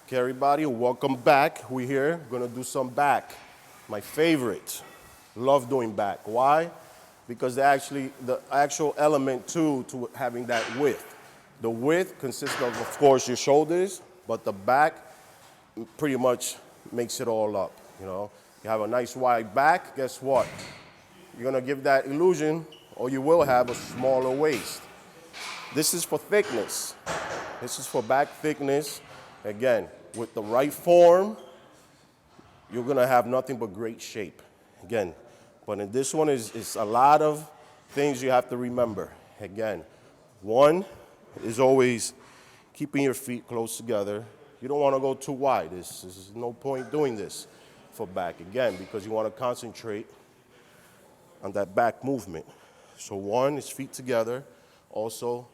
Okay, everybody, welcome back. We're here, gonna do some back. My favorite. Love doing back. Why? Because the actual element to having that width. The width consists of course, your shoulders, but the back pretty much makes it all up, you know? You have a nice wide back, guess what? You're gonna give that illusion, or you will have a smaller waist. This is for thickness. This is for back thickness. Again, with the right form, you're gonna have nothing but great shape. Again, but in this one is a lot of things you have to remember. Again, one is always keeping your feet close together. You don't wanna go too wide. This is no point doing this for back, again, because you wanna concentrate on that back movement. So one is feet together. Also,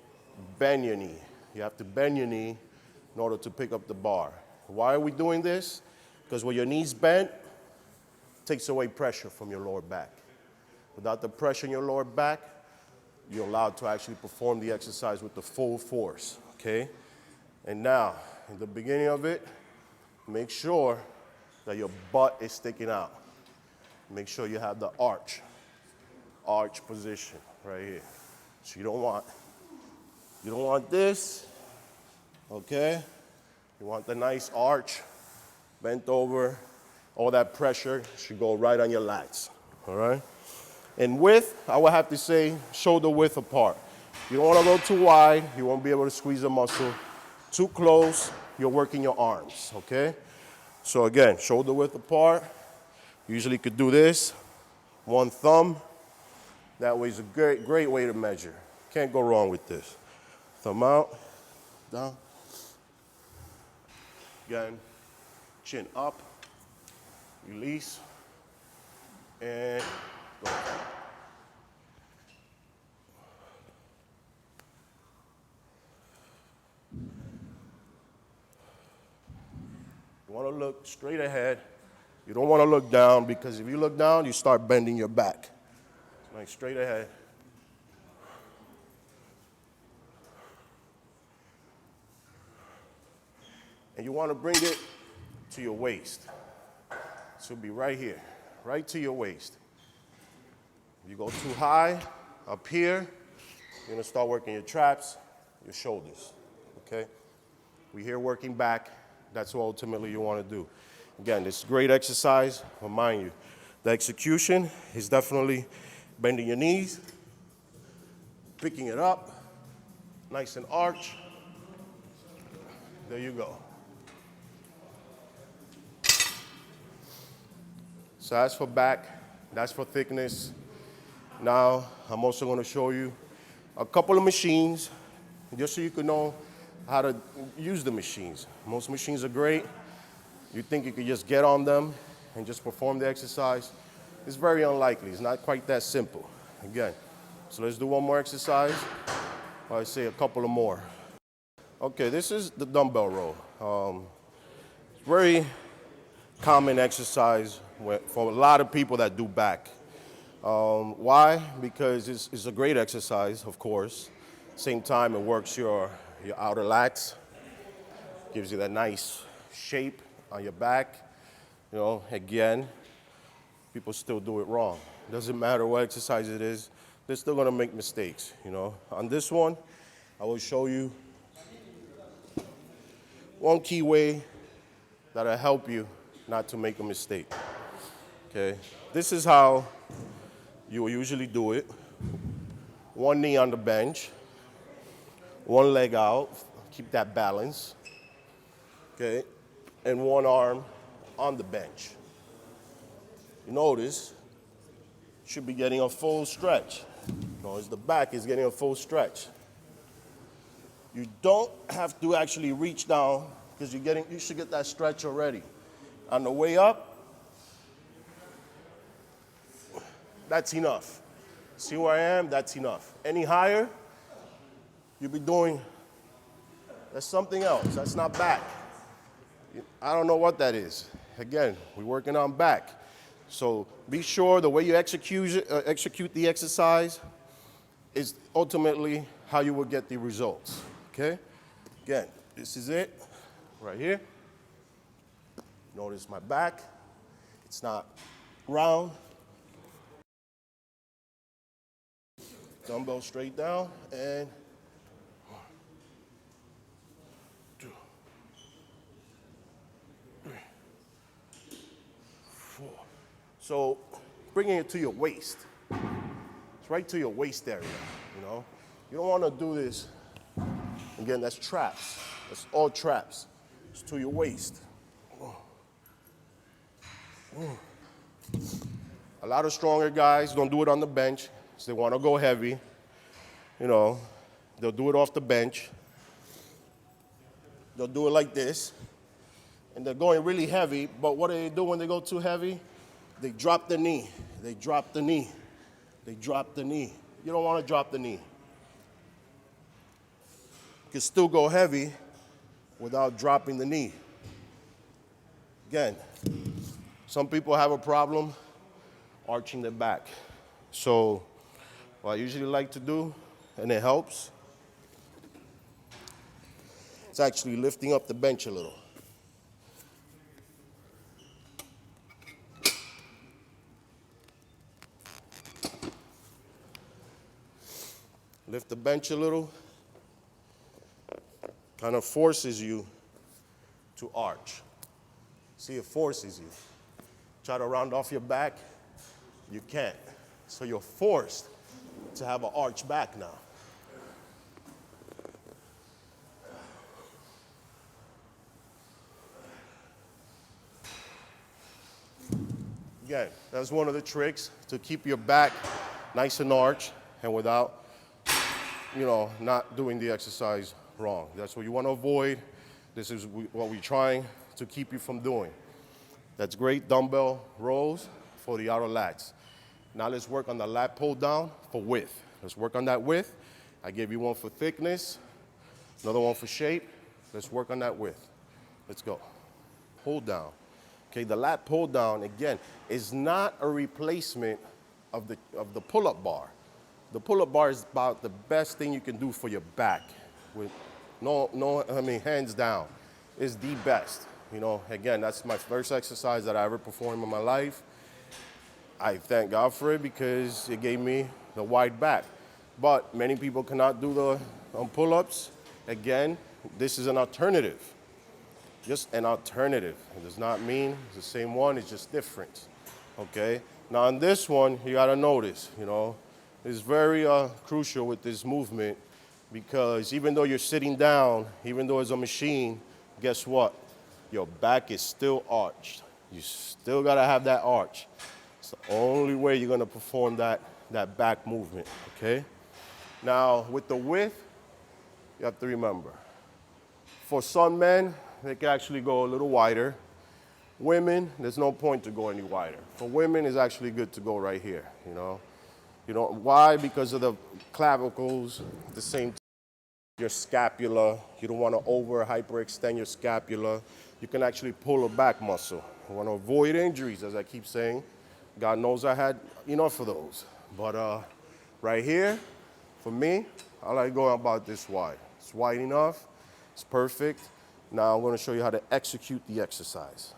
bend your knee. You have to bend your knee in order to pick up the bar. Why are we doing this? Because when your knee's bent, it takes away pressure from your lower back. Without the pressure in your lower back, you're allowed to actually perform the exercise with the full force, okay? And now, in the beginning of it, make sure that your butt is sticking out. Make sure you have the arch position right here. So you don't want this, okay? You want the nice arch, bent over. All that pressure should go right on your lats, all right? And width, I would have to say shoulder width apart. You don't want to go too wide. You won't be able to squeeze the muscle. Too close, you're working your arms, okay? So again, shoulder width apart. Usually could do this, one thumb. That way is a great way to measure. Can't go wrong with this. Thumb out, down. Again, chin up, release, and go. You want to look straight ahead. You don't want to look down, because if you look down, you start bending your back. Like straight ahead. And you want to bring it to your waist. So it'll be right here, right to your waist. If you go too high, up here, you're going to start working your traps, your shoulders, okay? We're here working back. That's what ultimately you want to do. Again, this is great exercise, but mind you, the execution is definitely bending your knees, picking it up, nice and arch. There you go. So that's for back, that's for thickness. Now, I'm also going to show you a couple of machines, just so you can know how to use the machines. Most machines are great. You think you could just get on them and just perform the exercise. It's very unlikely. It's not quite that simple. Again, so let's do one more exercise. Or I say a couple of more. Okay, this is the dumbbell row. It's very common exercise for a lot of people that do back. Why? Because it's a great exercise, of course. Same time, it works your outer lats, gives you that nice shape on your back. You know, again, people still do it wrong. Doesn't matter what exercise it is, they're still gonna make mistakes, you know. On this one, I will show you one key way that'll help you not to make a mistake, okay? This is how you will usually do it. One knee on the bench, one leg out, keep that balance, okay? And one arm on the bench. You notice, you should be getting a full stretch. Notice the back is getting a full stretch. You don't have to actually reach down, because you should get that stretch already. On the way up, that's enough. See where I am? That's enough. Any higher, you'll be doing, that's something else. That's not back. I don't know what that is. Again, we're working on back. So be sure the way you execute the exercise is ultimately how you will get the results, okay? Again, this is it, right here. Notice my back, it's not round. Dumbbell straight down, and 1, 2, 3, 4. So bringing it to your waist. It's right to your waist area, you know. You don't want to do this. Again, that's traps. That's all traps. It's to your waist. A lot of stronger guys don't do it on the bench because they want to go heavy. You know, they'll do it off the bench. They'll do it like this. And they're going really heavy, but what do they do when they go too heavy? They drop the knee. They drop the knee. They drop the knee. You don't want to drop the knee. You can still go heavy without dropping the knee. Again, some people have a problem arching their back. So what I usually like to do, and it helps, it's actually lifting up the bench a little. Lift the bench a little, kind of forces you to arch. See, it forces you. Try to round off your back, you can't. So you're forced to have an arch back now. Again, that's one of the tricks to keep your back nice and arched and without, you know, not doing the exercise wrong. That's what you want to avoid. This is what we're trying to keep you from doing. That's great dumbbell rows for the outer lats. Now let's work on the lat pull down for width. Let's work on that width. I gave you one for thickness, another one for shape. Let's work on that width. Let's go. Pull down. Okay, the lat pull down, again, is not a replacement of the pull-up bar. The pull-up bar is about the best thing you can do for your back. With hands down, is the best. You know, again, that's my first exercise that I ever performed in my life. I thank God for it because it gave me the wide back. But many people cannot do the pull-ups. Again, this is an alternative. Just an alternative. It does not mean it's the same one, it's just different. Okay? Now on this one, you gotta notice, you know, it's very crucial with this movement because even though you're sitting down, even though it's a machine, guess what? Your back is still arched. You still gotta have that arch. It's the only way you're gonna perform that back movement, okay? Now, with the width, you have to remember, for some men, they can actually go a little wider. Women, there's no point to go any wider. For women, it's actually good to go right here, you know? Why? Because of the clavicles, at the same time, your scapula. You don't want to hyperextend your scapula. You can actually pull a back muscle. You want to avoid injuries, as I keep saying. God knows I had enough of those. But right here, for me, I like going about this wide. It's wide enough. It's perfect. Now I'm going to show you how to execute the exercise.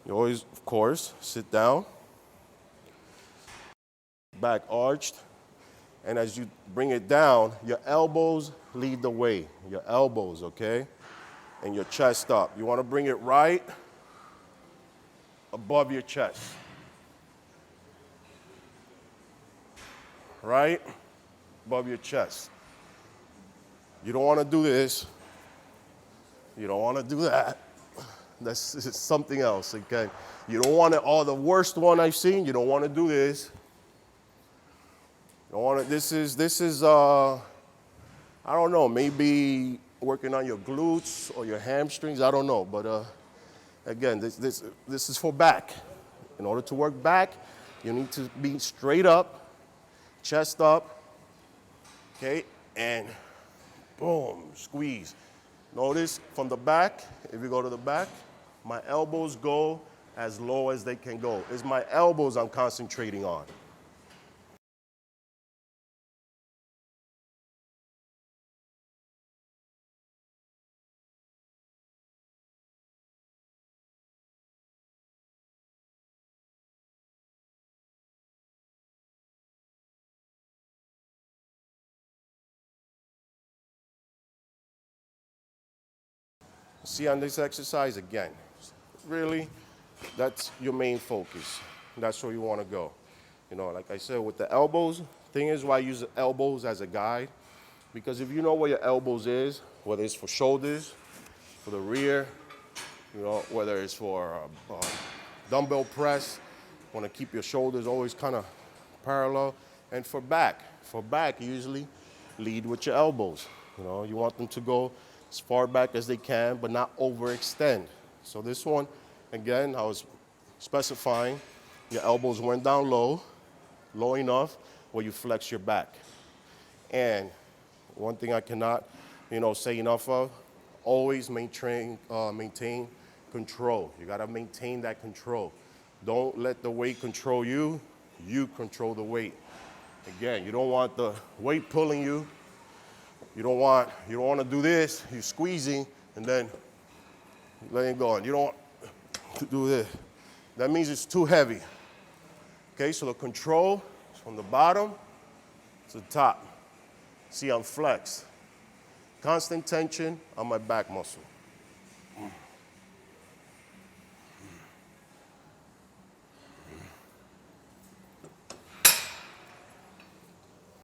You always, of course, sit down, back arched, and as you bring it down, your elbows lead the way. Your elbows, okay? And your chest up. You want to bring it right above your chest. Right above your chest. You don't want to do this. You don't want to do that. That's something else, okay? You don't want to, the worst one I've seen, you don't want to do this. You don't want to, this is I don't know, maybe working on your glutes or your hamstrings, I don't know. But again, this is for back. In order to work back, you need to be straight up, chest up, okay? And boom, squeeze. Notice from the back, if you go to the back, my elbows go as low as they can go. It's my elbows I'm concentrating on. See on this exercise again, really, that's your main focus. That's where you want to go. You know, like I said, with the elbows, thing is why I use the elbows as a guide, because if you know where your elbows is, whether it's for shoulders, for the rear, you know, whether it's for dumbbell press, want to keep your shoulders always kind of parallel, and for back, you usually lead with your elbows. You know, you want them to go as far back as they can, but not overextend. So this one, again, I was specifying your elbows went down low, low enough where you flex your back. And one thing I cannot, you know, say enough of, always maintain control. You gotta maintain that control. Don't let the weight control you, you control the weight. Again, you don't want the weight pulling you. You don't want to do this, you're squeezing and then letting go. And you don't want to do this. That means it's too heavy. Okay, so the control is from the bottom to the top. See, I'm flexed. Constant tension on my back muscle.